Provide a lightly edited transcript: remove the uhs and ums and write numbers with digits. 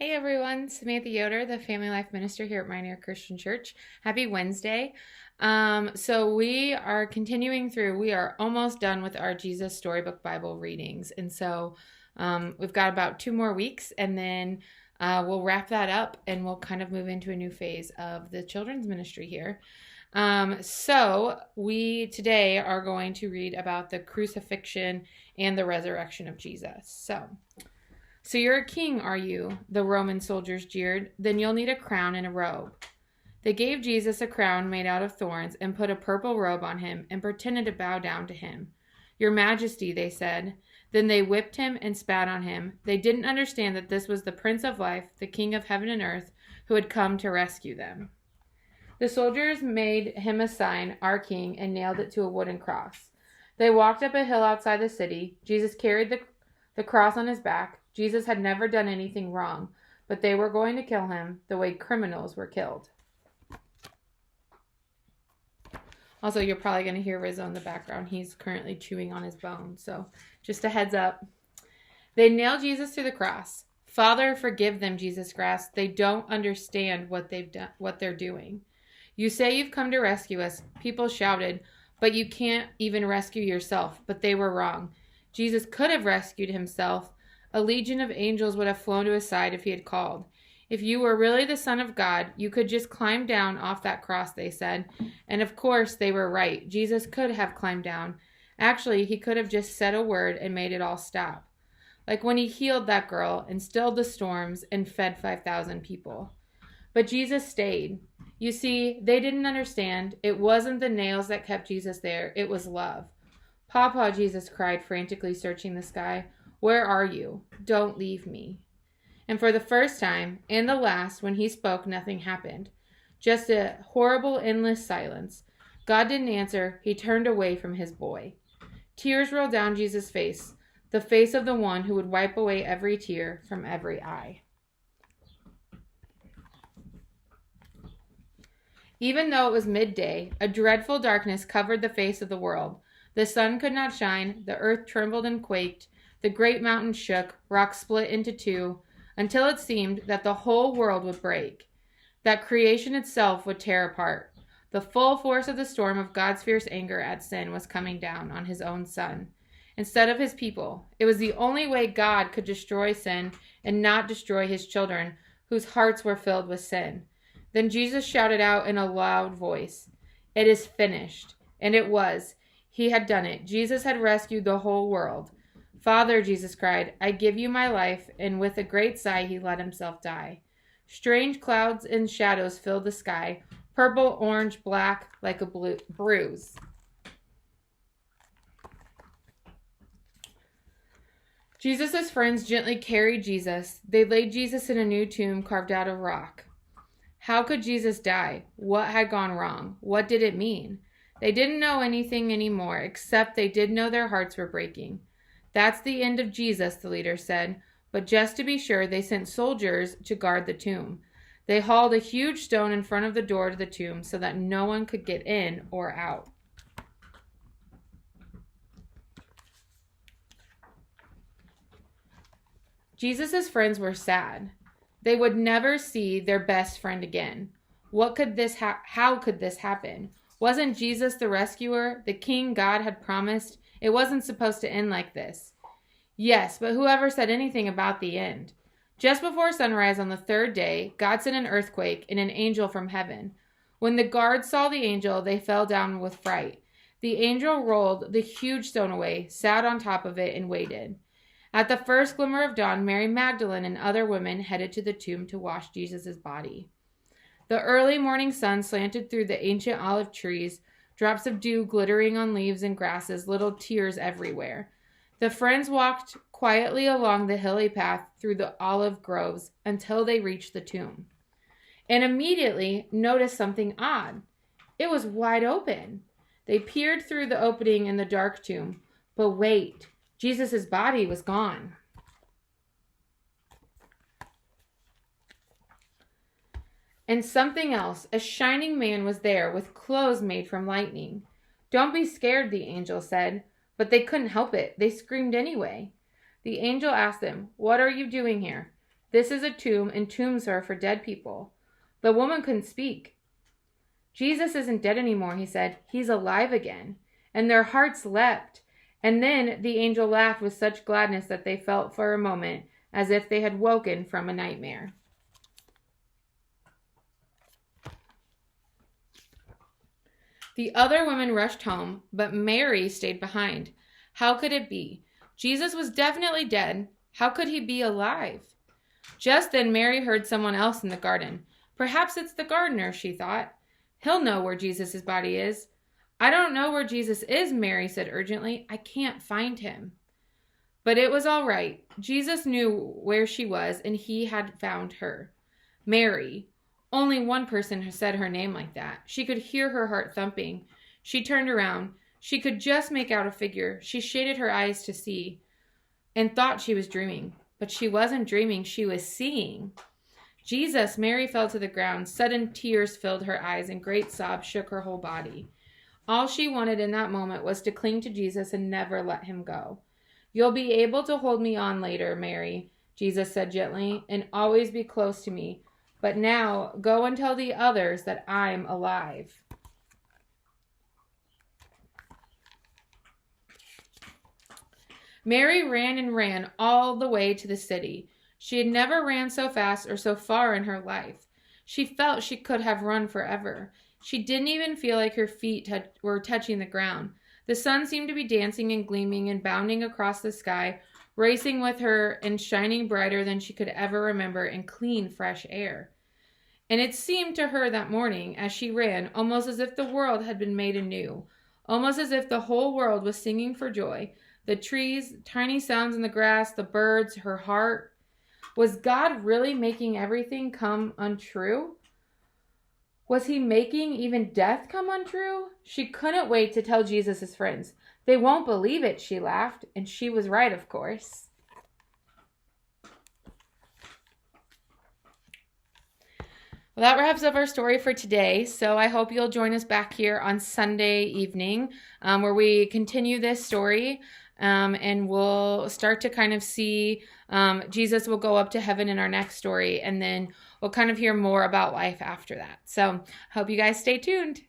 Hey everyone, Samantha Yoder, the Family Life Minister here at Pioneer Christian Church. Happy Wednesday. So we are continuing through, we are almost done with our Jesus Storybook Bible readings. And so we've got about 2 more weeks and then we'll wrap that up and we'll kind of move into a new phase of the children's ministry here. So we today are going to read about the crucifixion and the resurrection of Jesus. So you're a king, are you? The Roman soldiers jeered. Then you'll need a crown and a robe. They gave Jesus a crown made out of thorns and put a purple robe on him and pretended to bow down to him. Your Majesty, they said. Then they whipped him and spat on him. They didn't understand that this was the Prince of Life, the King of heaven and earth, who had come to rescue them. The soldiers made him a sign, our king, and nailed it to a wooden cross. They walked up a hill outside the city. Jesus carried the cross on his back. Jesus had never done anything wrong, but they were going to kill him the way criminals were killed. Also, you're probably going to hear Rizzo in the background. He's currently chewing on his bone, so just a heads up. They nailed Jesus to the cross. Father, forgive them, Jesus gasped. They don't understand what they're doing. You say you've come to rescue us, people shouted, but you can't even rescue yourself. But they were wrong. Jesus could have rescued himself. A legion of angels would have flown to his side if he had called. If you were really the Son of God, you could just climb down off that cross, they said. And of course, they were right. Jesus could have climbed down. Actually, he could have just said a word and made it all stop. Like when he healed that girl and stilled the storms and fed 5,000 people. But Jesus stayed. You see, they didn't understand. It wasn't the nails that kept Jesus there. It was love. Papa, Jesus cried, frantically searching the sky. Where are you? Don't leave me. And for the first time, and the last, when he spoke, nothing happened. Just a horrible, endless silence. God didn't answer. He turned away from his boy. Tears rolled down Jesus' face, the face of the one who would wipe away every tear from every eye. Even though it was midday, a dreadful darkness covered the face of the world. The sun could not shine, the earth trembled and quaked, the great mountains shook, rocks split into two, until it seemed that the whole world would break, that creation itself would tear apart. The full force of the storm of God's fierce anger at sin was coming down on his own Son, instead of his people. It was the only way God could destroy sin and not destroy his children, whose hearts were filled with sin. Then Jesus shouted out in a loud voice, "It is finished." And it was. He had done it. Jesus had rescued the whole world. Father, Jesus cried, I give you my life, and with a great sigh he let himself die. Strange clouds and shadows filled the sky, purple, orange, black, like a bruise. Jesus' friends gently carried Jesus. They laid Jesus in a new tomb carved out of rock. How could Jesus die? What had gone wrong? What did it mean? They didn't know anything anymore, except they did know their hearts were breaking. That's the end of Jesus, the leader said. But just to be sure, they sent soldiers to guard the tomb. They hauled a huge stone in front of the door to the tomb so that no one could get in or out. Jesus' friends were sad. They would never see their best friend again. How could this happen? Wasn't Jesus the rescuer, the king God had promised? It wasn't supposed to end like this. Yes, but whoever said anything about the end? Just before sunrise on the third day, God sent an earthquake and an angel from heaven. When the guards saw the angel, they fell down with fright. The angel rolled the huge stone away, sat on top of it, and waited. At the first glimmer of dawn, Mary Magdalene and other women headed to the tomb to wash Jesus' body. The early morning sun slanted through the ancient olive trees, drops of dew glittering on leaves and grasses, little tears everywhere. The friends walked quietly along the hilly path through the olive groves until they reached the tomb, and immediately noticed something odd. It was wide open. They peered through the opening in the dark tomb, but wait, Jesus' body was gone. And something else, a shining man was there with clothes made from lightning. Don't be scared, the angel said. But they couldn't help it. They screamed anyway. The angel asked them, What are you doing here? This is a tomb, and tombs are for dead people." The woman couldn't speak. "Jesus isn't dead anymore," he said. "He's alive again." And their hearts leapt. And then the angel laughed with such gladness that they felt for a moment as if they had woken from a nightmare. The other women rushed home, but Mary stayed behind. How could it be? Jesus was definitely dead. How could he be alive? Just then Mary heard someone else in the garden. Perhaps it's the gardener, she thought. He'll know where Jesus' body is. "I don't know where Jesus is," Mary said urgently. "I can't find him." But it was all right. Jesus knew where she was, and he had found her. Mary. Only one person had said her name like that. She could hear her heart thumping. She turned around. She could just make out a figure. She shaded her eyes to see and thought she was dreaming. But she wasn't dreaming. She was seeing. "Jesus!" Mary fell to the ground. Sudden tears filled her eyes, and great sobs shook her whole body. All she wanted in that moment was to cling to Jesus and never let him go. "You'll be able to hold me on later, Mary," Jesus said gently, "and always be close to me. But now go and tell the others that I'm alive." Mary ran and ran all the way to the city. She had never ran so fast or so far in her life. She felt she could have run forever. She didn't even feel like her feet were touching the ground. The sun seemed to be dancing and gleaming and bounding across the sky, racing with her and shining brighter than she could ever remember in clean, fresh air. And it seemed to her that morning, as she ran, almost as if the world had been made anew, almost as if the whole world was singing for joy. The trees, tiny sounds in the grass, the birds, her heart. Was God really making everything come untrue? Was he making even death come untrue? She couldn't wait to tell Jesus' friends. "They won't believe it," she laughed, and she was right, of course. Well, that wraps up our story for today. So I hope you'll join us back here on Sunday evening where we continue this story. And we'll start to kind of see Jesus will go up to heaven in our next story, and then we'll kind of hear more about life after that. So I hope you guys stay tuned.